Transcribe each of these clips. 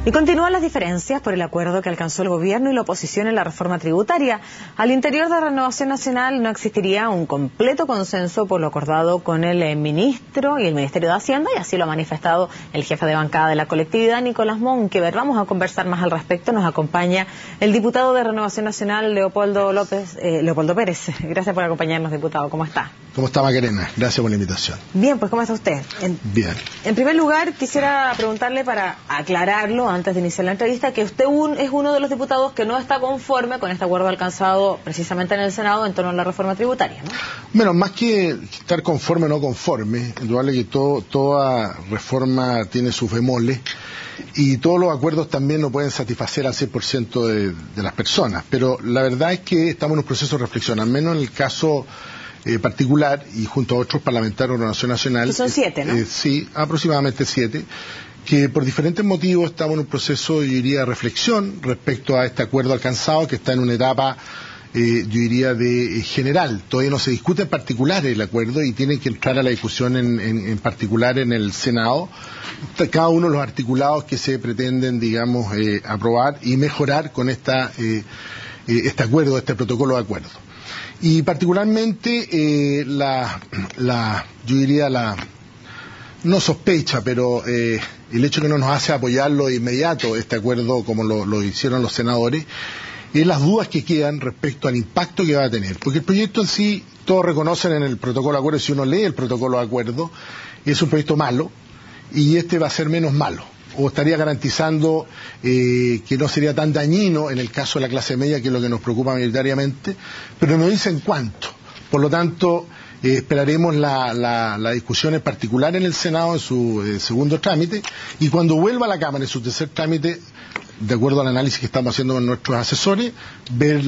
Y continúan las diferencias por el acuerdo que alcanzó el gobierno y la oposición en la reforma tributaria. Al interior de Renovación Nacional no existiría un completo consenso por lo acordado con el ministro y el Ministerio de Hacienda, y así lo ha manifestado el jefe de bancada de la colectividad, Nicolás Monkever. Vamos a conversar más al respecto. Nos acompaña el diputado de Renovación Nacional, Leopoldo Pérez. Gracias por acompañarnos, diputado. ¿Cómo está? ¿Cómo está, Macarena? Gracias por la invitación. Bien, pues ¿cómo está usted? Bien. En primer lugar, quisiera preguntarle, para aclararlo antes de iniciar la entrevista, que usted es uno de los diputados que no está conforme con este acuerdo alcanzado precisamente en el Senado en torno a la reforma tributaria, ¿no? Bueno, más que estar conforme o no conforme, indudable que toda reforma tiene sus bemoles y todos los acuerdos también no pueden satisfacer al 100% de las personas, pero la verdad es que estamos en un proceso de reflexión, al menos en el caso particular y junto a otros parlamentarios de la Renovación Nacional. Que son 7, ¿no? Sí, aproximadamente 7, que por diferentes motivos estamos en un proceso, yo diría, de reflexión respecto a este acuerdo alcanzado, que está en una etapa, yo diría, de general. Todavía no se discute en particular el acuerdo y tiene que entrar a la discusión en particular en el Senado cada uno de los articulados que se pretenden, digamos, aprobar y mejorar con este acuerdo, este protocolo de acuerdo. Y particularmente yo diría no sospecha, pero el hecho que no nos hace apoyarlo de inmediato, este acuerdo, como lo hicieron los senadores, es las dudas que quedan respecto al impacto que va a tener. Porque el proyecto en sí, todos reconocen en el protocolo de acuerdo, si uno lee el protocolo de acuerdo, es un proyecto malo, y este va a ser menos malo, o estaría garantizando que no sería tan dañino en el caso de la clase media, que es lo que nos preocupa mayoritariamente, pero no dicen cuánto. Por lo tanto, esperaremos la discusión en particular en el Senado en su segundo trámite, y cuando vuelva a la Cámara en su tercer trámite, de acuerdo al análisis que estamos haciendo con nuestros asesores, ver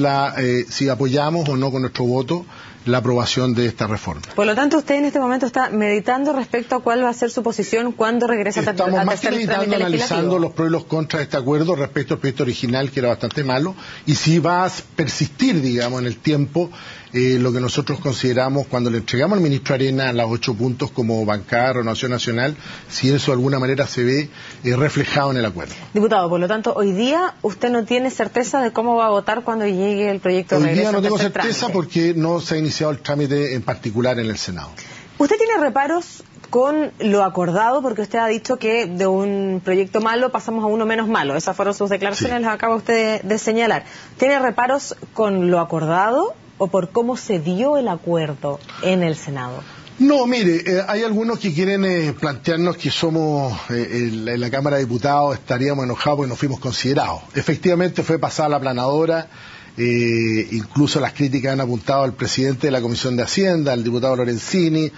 si apoyamos o no con nuestro voto la aprobación de esta reforma. Por lo tanto, usted en este momento está meditando respecto a cuál va a ser su posición cuando regrese a tercer trámite legislativo. Estamos más que meditando, analizando los pros y los contras de este acuerdo respecto al proyecto original, que era bastante malo, y si va a persistir, digamos, en el tiempo lo que nosotros consideramos cuando le entregamos al ministro Arena los 8 puntos como bancada de Renovación Nacional, si eso de alguna manera se ve reflejado en el acuerdo. Diputado, por lo tanto, hoy día usted no tiene certeza de cómo va a votar cuando llegue el proyecto de regreso. Hoy día no tengo certeza trámite, porque no se ha iniciado el trámite en particular en el Senado. ¿Usted tiene reparos con lo acordado? Porque usted ha dicho que de un proyecto malo pasamos a uno menos malo. Esas fueron sus declaraciones, sí. Las acaba usted de señalar. ¿Tiene reparos con lo acordado o por cómo se dio el acuerdo en el Senado? No, mire, hay algunos que quieren plantearnos que somos, en la Cámara de Diputados estaríamos enojados porque no fuimos considerados. Efectivamente fue pasada la aplanadora, incluso las críticas han apuntado al presidente de la Comisión de Hacienda, al diputado Lorenzini,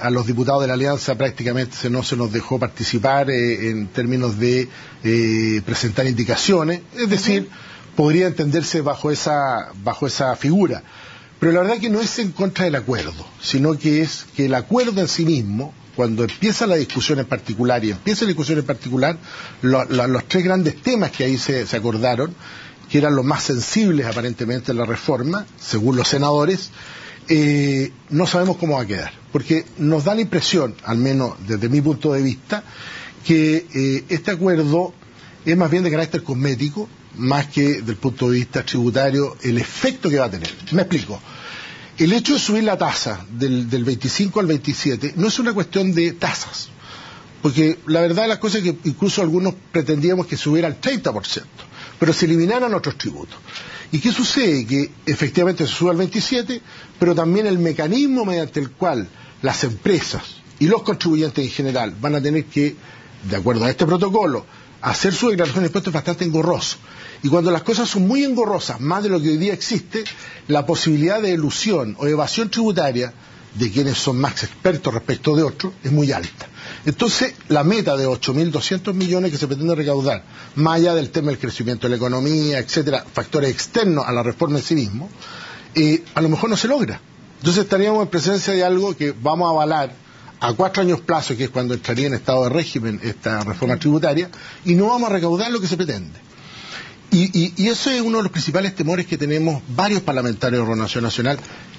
a los diputados de la Alianza prácticamente no se nos dejó participar en términos de presentar indicaciones, es decir, podría entenderse bajo esa figura. Pero la verdad que no es en contra del acuerdo, sino que es que el acuerdo en sí mismo, cuando empieza la discusión en particular, los 3 grandes temas que ahí se acordaron, que eran los más sensibles aparentemente de la reforma, según los senadores, no sabemos cómo va a quedar. Porque nos da la impresión, al menos desde mi punto de vista, que este acuerdo es más bien de carácter cosmético, más que desde el punto de vista tributario, el efecto que va a tener. Me explico. El hecho de subir la tasa del 25 al 27 no es una cuestión de tasas, porque la verdad de las cosas es que incluso algunos pretendíamos que subiera al 30%, pero se eliminaran otros tributos. ¿Y qué sucede? Que efectivamente se sube al 27, pero también el mecanismo mediante el cual las empresas y los contribuyentes en general van a tener que, de acuerdo a este protocolo, hacer su declaración de impuestos es bastante engorroso. Y cuando las cosas son muy engorrosas, más de lo que hoy día existe, la posibilidad de elusión o evasión tributaria de quienes son más expertos respecto de otros es muy alta. Entonces, la meta de 8.200 millones que se pretende recaudar, más allá del tema del crecimiento de la economía, etcétera, factores externos a la reforma en sí mismo, a lo mejor no se logra. Entonces estaríamos en presencia de algo que vamos a avalar a 4 años plazo, que es cuando entraría en estado de régimen esta reforma tributaria, y no vamos a recaudar lo que se pretende. Y eso es uno de los principales temores que tenemos varios parlamentarios de Renovación Nacional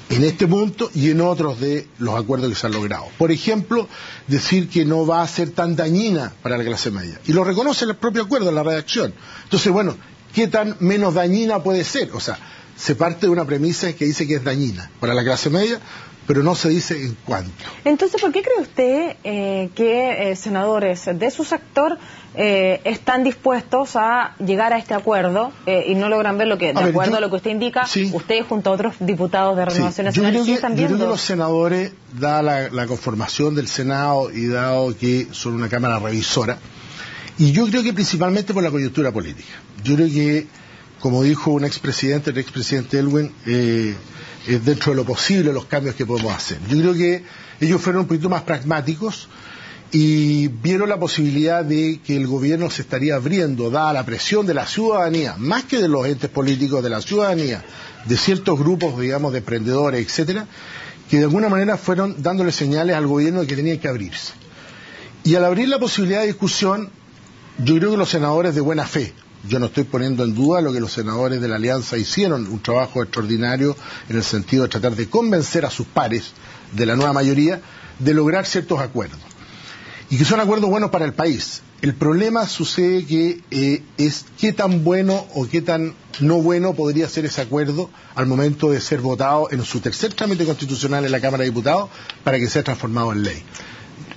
en este punto y en otros de los acuerdos que se han logrado. Por ejemplo, decir que no va a ser tan dañina para la clase media. Y lo reconoce el propio acuerdo en la redacción. Entonces, bueno, ¿qué tan menos dañina puede ser? O sea, se parte de una premisa que dice que es dañina para la clase media, pero no se dice en cuánto. Entonces, ¿por qué cree usted que senadores de su sector están dispuestos a llegar a este acuerdo y no logran ver lo que, de acuerdo a lo que usted indica, sí, usted junto a otros diputados de Renovación Nacional, yo están viendo? creo que los senadores, dada la conformación del Senado y dado que son una Cámara revisora, y yo creo que principalmente por la coyuntura política. Yo creo que, como dijo el expresidente Elwin, es dentro de lo posible los cambios que podemos hacer. Yo creo que ellos fueron un poquito más pragmáticos y vieron la posibilidad de que el gobierno se estaría abriendo, dada la presión de la ciudadanía, más que de los entes políticos, de la ciudadanía, de ciertos grupos, digamos, de emprendedores, etcétera, que de alguna manera fueron dándole señales al gobierno de que tenían que abrirse. Y al abrir la posibilidad de discusión, yo creo que los senadores de buena fe, yo no estoy poniendo en duda lo que los senadores de la Alianza hicieron, un trabajo extraordinario en el sentido de tratar de convencer a sus pares de la nueva mayoría de lograr ciertos acuerdos. Y que son acuerdos buenos para el país. El problema sucede que es qué tan bueno o qué tan no bueno podría ser ese acuerdo al momento de ser votado en su tercer trámite constitucional en la Cámara de Diputados para que sea transformado en ley.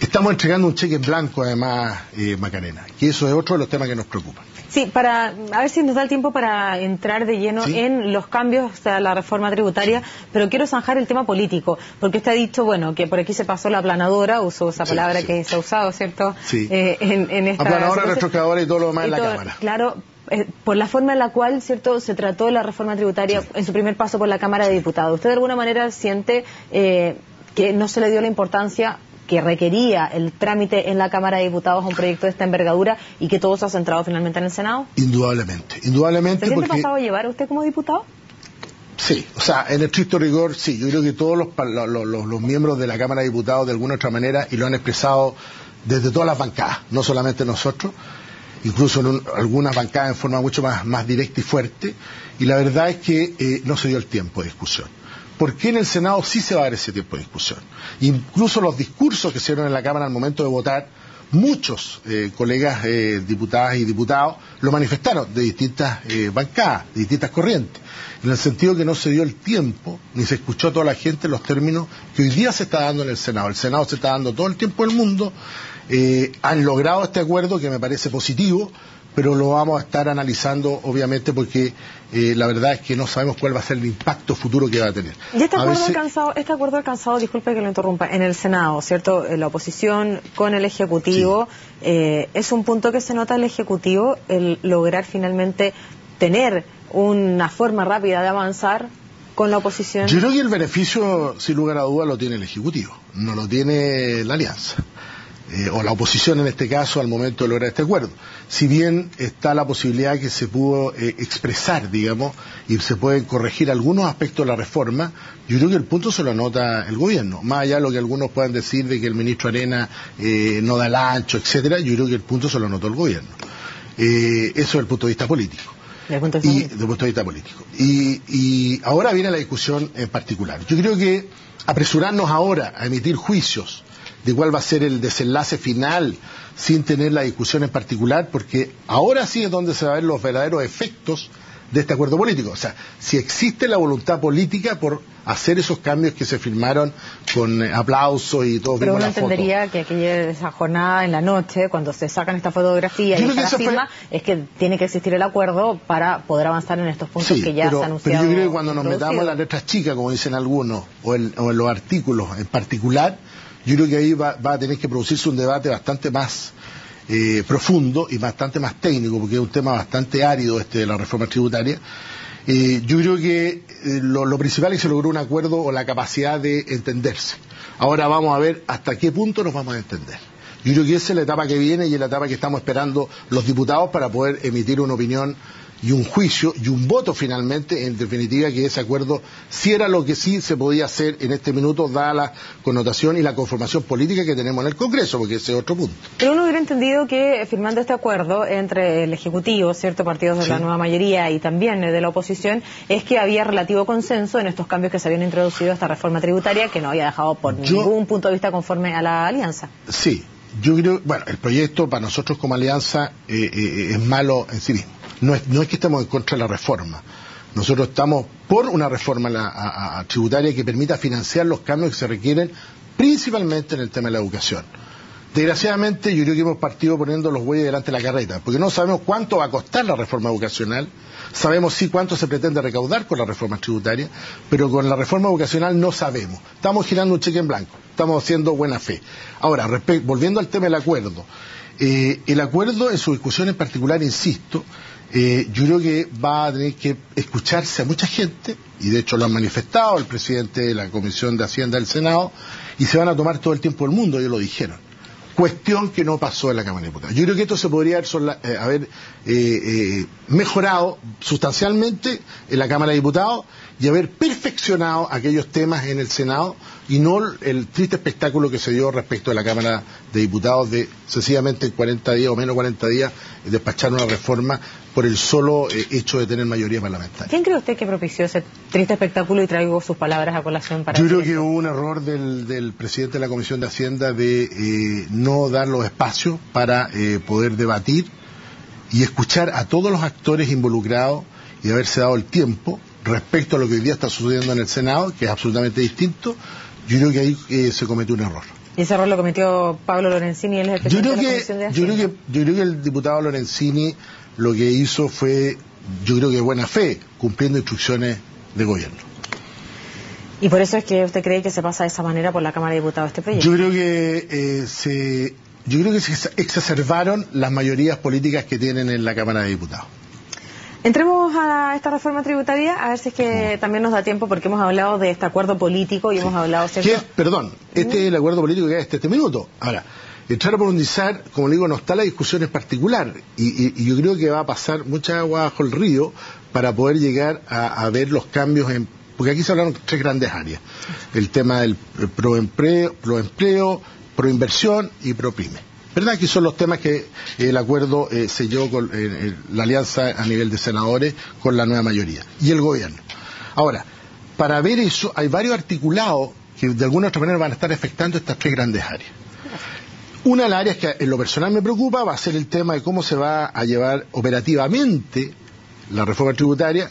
Estamos entregando un cheque en blanco, además, Macarena, que eso es otro de los temas que nos preocupan. Sí, a ver si nos da el tiempo para entrar de lleno en los cambios a la reforma tributaria, pero quiero zanjar el tema político, porque usted ha dicho, bueno, que por aquí se pasó la aplanadora, usó esa palabra que se ha usado, ¿cierto? Sí. En esta aplanadora, retroexcavadora y todo lo demás en la Cámara. Claro, por la forma en la cual, ¿cierto?, se trató la reforma tributaria en su primer paso por la Cámara de Diputados. ¿Usted de alguna manera siente que no se le dio la importancia que requería el trámite en la Cámara de Diputados a un proyecto de esta envergadura y que todo se ha centrado finalmente en el Senado? Indudablemente. ¿Se siente pasado a llevar usted como diputado? Sí, o sea, en estricto rigor, sí. Yo creo que todos los miembros de la Cámara de Diputados, de alguna u otra manera, y lo han expresado desde todas las bancadas, no solamente nosotros, incluso en algunas bancadas en forma mucho más directa y fuerte, y la verdad es que no se dio el tiempo de discusión. ¿Por qué en el Senado sí se va a dar ese tiempo de discusión? Incluso los discursos que se dieron en la Cámara al momento de votar, muchos colegas diputadas y diputados lo manifestaron de distintas bancadas, de distintas corrientes, en el sentido que no se dio el tiempo, ni se escuchó a toda la gente en los términos que hoy día se está dando en el Senado. El Senado se está dando todo el tiempo del mundo, han logrado este acuerdo que me parece positivo, pero lo vamos a estar analizando obviamente porque la verdad es que no sabemos cuál va a ser el impacto futuro que va a tener. Y este acuerdo alcanzado, disculpe que lo interrumpa, en el Senado, ¿cierto? La oposición con el Ejecutivo, sí. Es un punto que se nota el Ejecutivo, el lograr finalmente tener una forma rápida de avanzar con la oposición. Yo creo que el beneficio, sin lugar a duda, lo tiene el Ejecutivo, no lo tiene la Alianza. O la oposición en este caso al momento de lograr este acuerdo. Si bien está la posibilidad que se pudo expresar, digamos, y se pueden corregir algunos aspectos de la reforma, yo creo que el punto se lo anota el gobierno. Más allá de lo que algunos puedan decir de que el ministro Arena no da el ancho, etcétera, yo creo que el punto se lo anotó el gobierno. Eso es el punto de vista político. Desde el punto de vista político. Y ahora viene la discusión en particular. Yo creo que apresurarnos ahora a emitir juicios de cuál va a ser el desenlace final sin tener la discusión en particular, porque ahora sí es donde se van a ver los verdaderos efectos de este acuerdo político. O sea, si existe la voluntad política por hacer esos cambios que se firmaron con aplausos y todo. Pero uno entendería que esa jornada en la noche, cuando se sacan esta fotografía y esta firma, es que tiene que existir el acuerdo para poder avanzar en estos puntos que ya se han anunciado. Pero yo creo que cuando nos metamos en las letras chicas, como dicen algunos, o en los artículos en particular, yo creo que ahí va a tener que producirse un debate bastante más profundo y bastante más técnico, porque es un tema bastante árido de la reforma tributaria. Yo creo que lo principal es que se logró un acuerdo o la capacidad de entenderse. Ahora vamos a ver hasta qué punto nos vamos a entender. Yo creo que esa es la etapa que viene y es la etapa que estamos esperando los diputados para poder emitir una opinión, y un juicio y un voto finalmente, en definitiva, que ese acuerdo sí era lo que sí se podía hacer en este minuto, dada la connotación y la conformación política que tenemos en el Congreso, porque ese es otro punto. Pero uno hubiera entendido que firmando este acuerdo entre el Ejecutivo, ciertos partidos de la nueva mayoría y también de la oposición, es que había relativo consenso en estos cambios que se habían introducido a esta reforma tributaria, que no había dejado por ningún punto de vista conforme a la alianza. Sí, yo creo, bueno, el proyecto para nosotros como alianza es malo en sí mismo. No es que estemos en contra de la reforma. Nosotros estamos por una reforma tributaria que permita financiar los cambios que se requieren principalmente en el tema de la educación. Desgraciadamente, yo creo que hemos partido poniendo los bueyes delante de la carreta, porque no sabemos cuánto va a costar la reforma educacional, sabemos sí cuánto se pretende recaudar con la reforma tributaria, pero con la reforma educacional no sabemos. Estamos girando un cheque en blanco, estamos haciendo buena fe. Ahora, volviendo al tema del acuerdo, el acuerdo en su discusión en particular, insisto, yo creo que va a tener que escucharse a mucha gente, y de hecho lo han manifestado el presidente de la Comisión de Hacienda del Senado, y se van a tomar todo el tiempo del mundo, ellos lo dijeron. Cuestión que no pasó en la Cámara de Diputados. Yo creo que esto se podría haber mejorado sustancialmente en la Cámara de Diputados y haber perfeccionado aquellos temas en el Senado y no el triste espectáculo que se dio respecto de la Cámara de Diputados de sencillamente 40 días o menos 40 días despachar una reforma por el solo hecho de tener mayoría parlamentaria. ¿Quién cree usted que propició ese triste espectáculo y traigo sus palabras a colación para... Yo creo que hubo un error del presidente de la Comisión de Hacienda de no dar los espacios para poder debatir y escuchar a todos los actores involucrados y haberse dado el tiempo respecto a lo que hoy día está sucediendo en el Senado, que es absolutamente distinto. Yo creo que ahí se cometió un error. ¿Y ese error lo cometió Pablo Lorenzini, él es el presidente de la Comisión de Hacienda? Yo creo que el diputado Lorenzini lo que hizo fue, yo creo que de buena fe, cumpliendo instrucciones de gobierno. ¿Y por eso es que usted cree que se pasa de esa manera por la Cámara de Diputados este proyecto? Yo creo que se exacerbaron las mayorías políticas que tienen en la Cámara de Diputados. Entremos a esta reforma tributaria, a ver si es que también nos da tiempo, porque hemos hablado de este acuerdo político y hemos hablado... Perdón, este es el acuerdo político que hay hasta este minuto. Ahora, entrar a profundizar, como le digo, no está la discusión en particular, y yo creo que va a pasar mucha agua bajo el río para poder llegar a ver los cambios porque aquí se hablaron tres grandes áreas: el tema del proempleo, proinversión y propyme. ¿Verdad? Que son los temas que el acuerdo selló con la alianza a nivel de senadores con la nueva mayoría y el gobierno. Ahora, para ver eso, hay varios articulados que de alguna u otra manera van a estar afectando estas tres grandes áreas. Una de las áreas que en lo personal me preocupa va a ser el tema de cómo se va a llevar operativamente la reforma tributaria,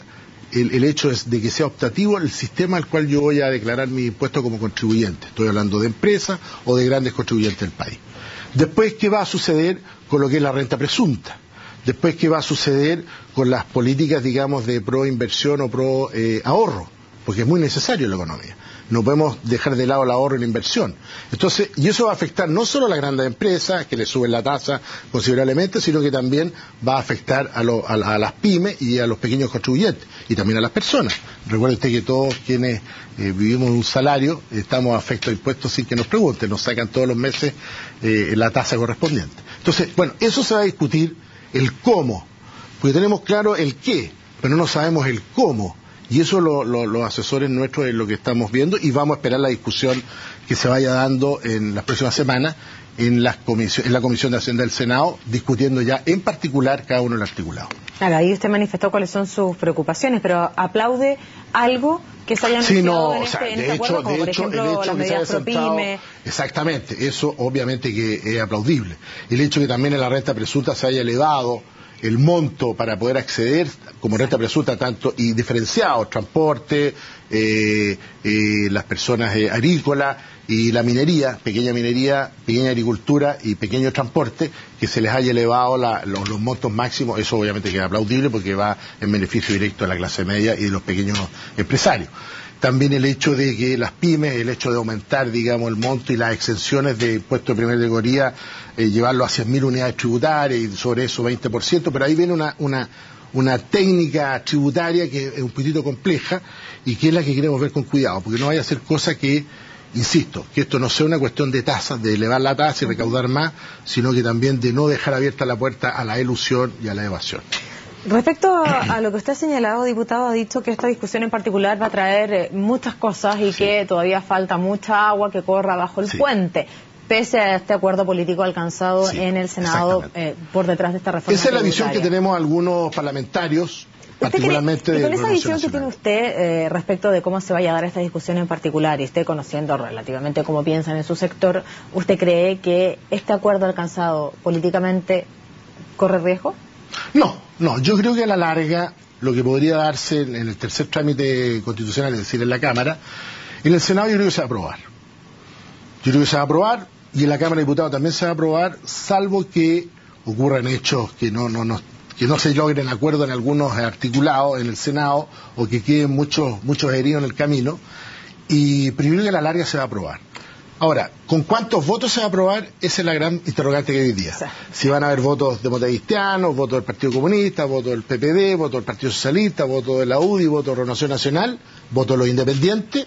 el hecho de que sea optativo el sistema al cual yo voy a declarar mi impuesto como contribuyente. Estoy hablando de empresas o de grandes contribuyentes del país. Después, ¿qué va a suceder con lo que es la renta presunta? Después, ¿qué va a suceder con las políticas, digamos, de pro inversión o pro ahorro? Porque es muy necesario en la economía. No podemos dejar de lado el ahorro y la inversión. Entonces, y eso va a afectar no solo a las grandes empresas, que le suben la tasa considerablemente, sino que también va a afectar a las pymes y a los pequeños contribuyentes, y también a las personas. Recuerde usted que todos quienes vivimos un salario, estamos afectos a impuestos sin que nos pregunten, nos sacan todos los meses la tasa correspondiente. Entonces, bueno, eso se va a discutir, el cómo, porque tenemos claro el qué, pero no sabemos el cómo. Y eso los asesores nuestros es lo que estamos viendo, y vamos a esperar la discusión que se vaya dando en las próximas semanas en la Comisión de Hacienda del Senado, discutiendo ya en particular cada uno de los articulados. Claro, ahí usted manifestó cuáles son sus preocupaciones, pero ¿aplaude algo que se haya anunciado en este acuerdo, como por ejemplo las medidas ProPyme? Exactamente, eso obviamente que es aplaudible. El hecho que también en la renta presunta se haya elevado el monto para poder acceder como renta presunta tanto y diferenciado, transporte, las personas agrícolas y la minería, pequeña agricultura y pequeño transporte, que se les haya elevado los montos máximos. Eso obviamente que es aplaudible porque va en beneficio directo de la clase media y de los pequeños empresarios. También el hecho de que las pymes, el hecho de aumentar, digamos, el monto y las exenciones de impuesto de primera categoría, llevarlo a 100.000 unidades tributarias y sobre eso 20%, pero ahí viene una técnica tributaria que es un poquitito compleja y que es la que queremos ver con cuidado, porque no vaya a ser cosa que, insisto, que esto no sea una cuestión de tasas, de elevar la tasa y recaudar más, sino que también de no dejar abierta la puerta a la elusión y a la evasión. Respecto a lo que usted ha señalado, diputado, ha dicho que esta discusión en particular va a traer muchas cosas y que todavía falta mucha agua que corra bajo el puente, pese a este acuerdo político alcanzado en el Senado por detrás de esta reforma Esa es la tributaria. visión que tenemos algunos parlamentarios, particularmente y con del esa visión que Nacional. tiene usted respecto de cómo se vaya a dar esta discusión en particular, y usted conociendo relativamente cómo piensan en su sector, ¿usted cree que este acuerdo alcanzado políticamente corre riesgo? No, yo creo que a la larga lo que podría darse en el tercer trámite constitucional, es decir, en la Cámara, en el Senado yo creo que se va a aprobar. Yo creo que se va a aprobar y en la Cámara de Diputados también se va a aprobar, salvo que ocurran hechos que no se logren acuerdos en algunos articulados en el Senado o que queden muchos heridos en el camino. Y primero que a la larga se va a aprobar. Ahora, ¿con cuántos votos se va a aprobar? Esa es la gran interrogante que hay hoy día. Si van a haber votos democristianos, votos del Partido Comunista, votos del PPD, votos del Partido Socialista, votos de la UDI, votos de Renovación Nacional, votos de los independientes,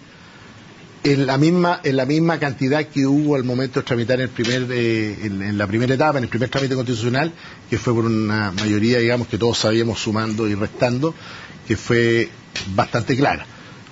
en la misma cantidad que hubo al momento de tramitar en la primera etapa, en el primer trámite constitucional, que fue por una mayoría, digamos, que todos sabíamos sumando y restando, que fue bastante clara.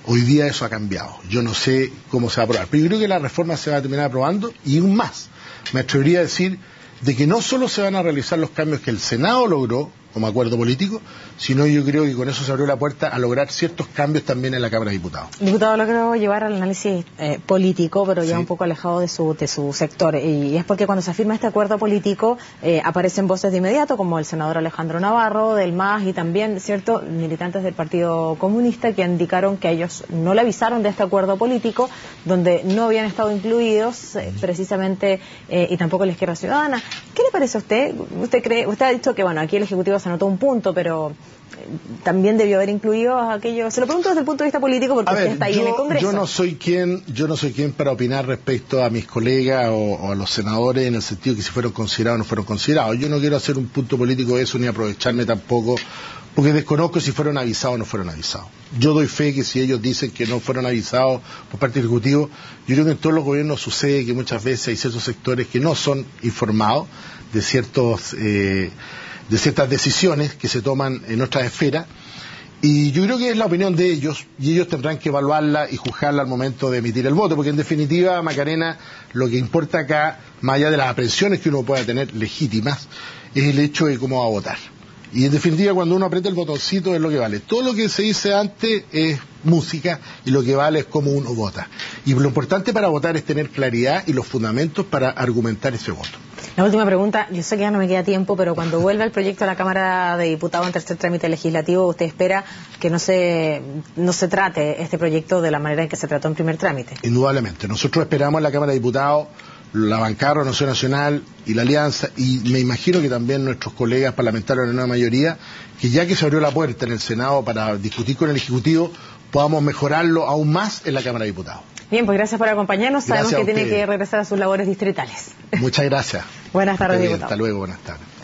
Hoy día eso ha cambiado. Yo no sé cómo se va a aprobar. Pero yo creo que la reforma se va a terminar aprobando y aún más. Me atrevería a decir de que no solo se van a realizar los cambios que el Senado logró como acuerdo político, sino yo creo que con eso se abrió la puerta a lograr ciertos cambios también en la Cámara de Diputados. Diputado, lo quiero llevar al análisis político, pero ya un poco alejado de su sector. Y es porque cuando se firma este acuerdo político aparecen voces de inmediato, como el senador Alejandro Navarro, del MAS, y también, ¿cierto?, militantes del Partido Comunista que indicaron que ellos no le avisaron de este acuerdo político, donde no habían estado incluidos precisamente, y tampoco la Izquierda Ciudadana. ¿Qué le parece a usted? Usted ha dicho que, bueno, aquí el Ejecutivo se anotó un punto, pero también debió haber incluido aquello. Se lo pregunto desde el punto de vista político porque usted está ahí en el Congreso. Yo no soy quien para opinar respecto a mis colegas o a los senadores en el sentido que si fueron considerados o no fueron considerados. Yo no quiero hacer un punto político de eso ni aprovecharme tampoco, porque desconozco si fueron avisados o no fueron avisados. Yo doy fe que si ellos dicen que no fueron avisados por parte del Ejecutivo, yo creo que en todos los gobiernos sucede que muchas veces hay ciertos sectores que no son informados de ciertas decisiones que se toman en otras esferas, y yo creo que es la opinión de ellos, y ellos tendrán que evaluarla y juzgarla al momento de emitir el voto, porque en definitiva, Macarena, lo que importa acá, más allá de las aprehensiones que uno pueda tener legítimas, es el hecho de cómo va a votar. Y en definitiva, cuando uno aprieta el botoncito es lo que vale. Todo lo que se dice antes es música y lo que vale es cómo uno vota. Y lo importante para votar es tener claridad y los fundamentos para argumentar ese voto. La última pregunta, yo sé que ya no me queda tiempo, pero cuando vuelva el proyecto a la Cámara de Diputados en tercer trámite legislativo, ¿usted espera que no se trate este proyecto de la manera en que se trató en primer trámite? Indudablemente. Nosotros esperamos en la Cámara de Diputados, la bancada de Renovación Nacional y la Alianza, y me imagino que también nuestros colegas parlamentarios de la nueva mayoría, que ya que se abrió la puerta en el Senado para discutir con el Ejecutivo, podamos mejorarlo aún más en la Cámara de Diputados. Bien, pues gracias por acompañarnos. Gracias. Sabemos que tiene que regresar a sus labores distritales. Muchas gracias. Buenas tardes, diputado. Hasta luego, buenas tardes.